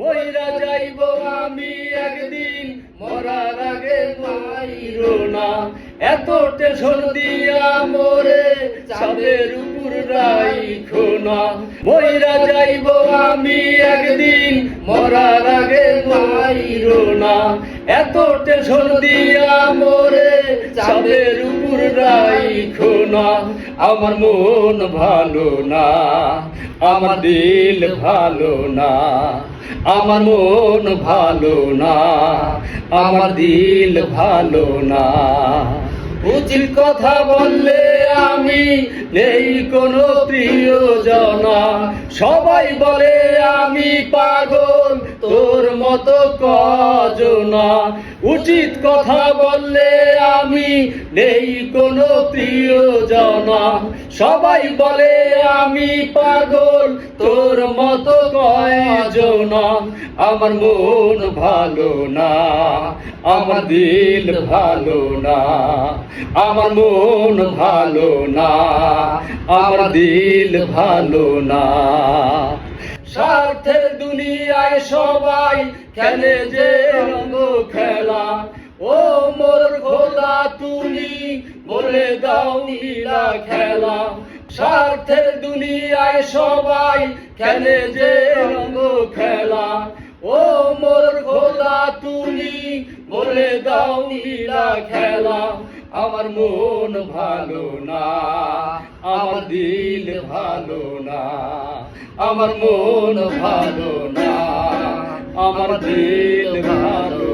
মইরা যাইব আমি একদিন, মরার আগে মাইরো না। এত টেনশন দিয়া মোরে চাঁদের উপর রাইখো না। মইরা যাইব আমি একদিন, মরার আগে মাইরো না। এত টেনশন দিয়া মোরে চাঁদের উপর রাইখো না। আমার মন ভালো না, আমার দিল ভালো না, আমার মন ভালো না, আমার দিল ভালো না। উচিত কথা বললে আমি নেই কোনো প্রিয়জনা। সবাই বলে আমি পাগল, তোর মতো কজনা। উচিত কথা বললে আমি নেই কোনো প্রিয়জনা। সবাই বলে আমি পাগল, তোর মতো কয়জনা। আমার মন ভালো না, আমার দিল ভালো না, আমার মন ভালো না, আমার দিল ভালো না। স্বার্থের দুনিয়ায় সবাই খেলে যে রঙ খেলা। ও মোর খোদা তুমি বলে দাও লীলা খেলা। স্বার্থের দুনিয়ায় সবাই খেলে যে রঙ খেলা। ও মোর খোদা তুমি বলে দাও লীলা খেলা। আমার মন ভালো না, আমার দিল ভালো না, আমার মন ভালো না, আমার দিল ভালো